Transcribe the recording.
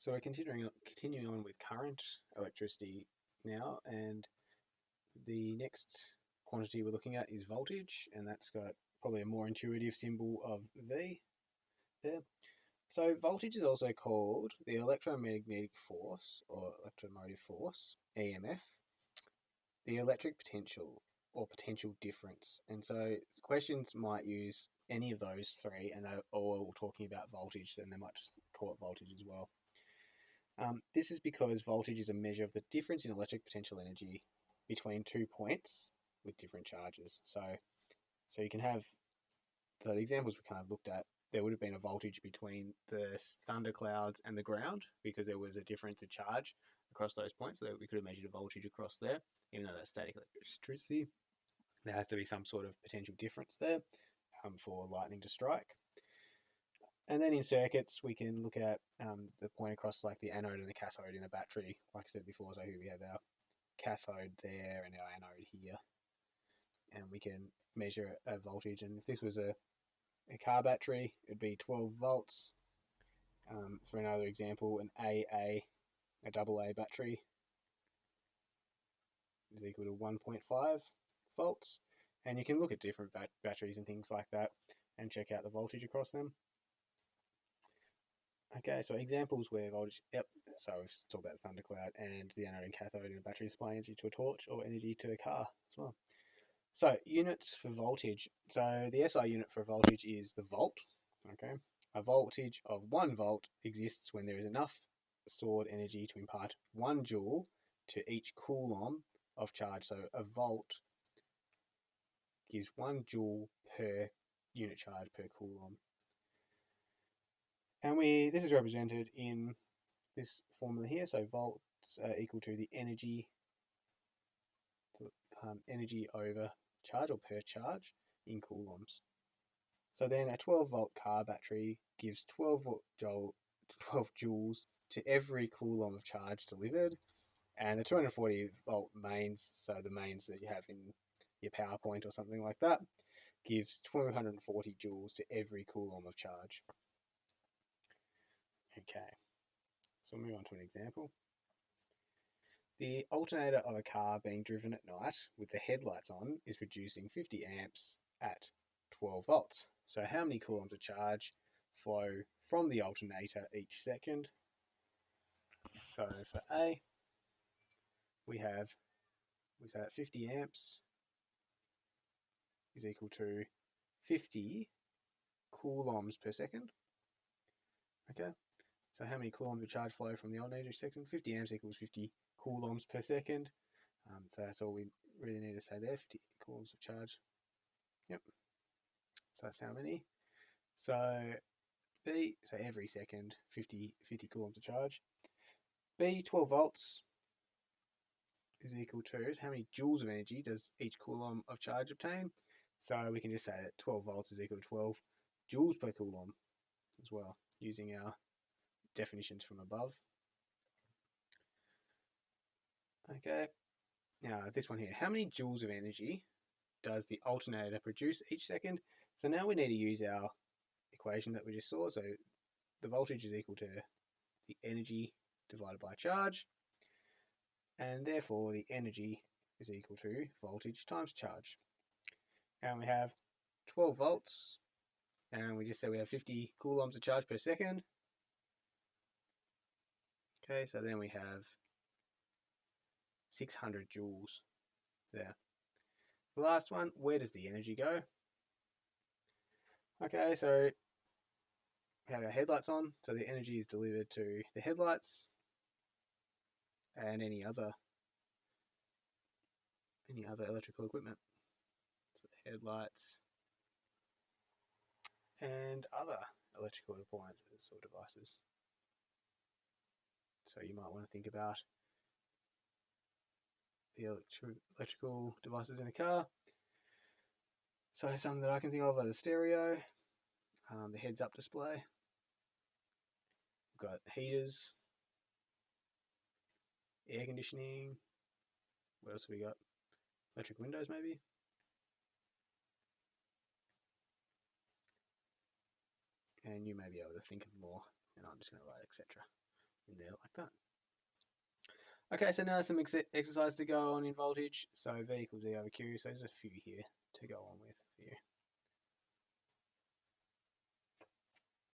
So we're continuing on with current electricity now, and the next quantity we're looking at is voltage, and that's got probably a more intuitive symbol of V there. So voltage is also called the electromagnetic force or electromotive force, EMF, the electric potential or potential difference. And so questions might use any of those three, and they're all talking about voltage, then they might just call it voltage as well. This is because voltage is a measure of the difference in electric potential energy between 2 points with different charges. So you can have, so the examples we kind of looked at, there would have been a voltage between the thunderclouds and the ground because there was a difference in charge across those points, so that we could have measured a voltage across there, even though that's static electricity. There has to be some sort of potential difference there for lightning to strike. And then in circuits, we can look at the point across like the anode and the cathode in a battery. Like I said before, so here we have our cathode there and our anode here. And we can measure a voltage. And if this was a car battery, it'd be 12 volts. For another example, an AA, a double A battery, is equal to 1.5 volts. And you can look at different batteries and things like that and check out the voltage across them. Okay, so examples where voltage, so we've talked about the thundercloud and the anode and cathode in a battery supplying energy to a torch or energy to a car as well. So units for voltage. So the SI unit for voltage is the volt. Okay, a voltage of 1 volt exists when there is enough stored energy to impart 1 joule to each coulomb of charge. So a volt gives 1 joule per unit charge per coulomb. And this is represented in this formula here. So volts are equal to the energy over charge or per charge in coulombs. So then a 12 volt car battery gives 12 joules to every coulomb of charge delivered. And the 240 volt mains, so the mains that you have in your PowerPoint or something like that, gives 240 joules to every coulomb of charge. Okay, so we'll move on to an example. The alternator of a car being driven at night with the headlights on is producing 50 amps at 12 volts. So how many coulombs of charge flow from the alternator each second? So for A, we say that 50 amps is equal to 50 coulombs per second. Okay, so how many coulombs of charge flow from the alternator each second? 50 amps equals 50 coulombs per second. So that's all we really need to say there, 50 coulombs of charge. Yep. So that's how many. So B, so every second, 50 coulombs of charge. B, 12 volts is equal to, how many joules of energy does each coulomb of charge obtain? So we can just say that 12 volts is equal to 12 joules per coulomb as well, using our definitions from above. Okay, now this one here, how many joules of energy does the alternator produce each second? So now we need to use our equation that we just saw. So the voltage is equal to the energy divided by charge, and therefore the energy is equal to voltage times charge. And we have 12 volts, and we just said we have 50 coulombs of charge per second. Okay, so then we have 600 joules there. The last one, where does the energy go? Okay, so we have our headlights on, so the energy is delivered to the headlights and any other electrical equipment. So the headlights and other electrical appliances or devices. So you might want to think about the electrical devices in a car. So some that I can think of are the stereo, the heads-up display. We've got heaters, air conditioning. What else have we got? Electric windows, maybe. And you may be able to think of more, and I'm just going to write etc. in there like that. Okay, so now some exercise to go on in voltage. So V equals E over Q. So there's a few here to go on with.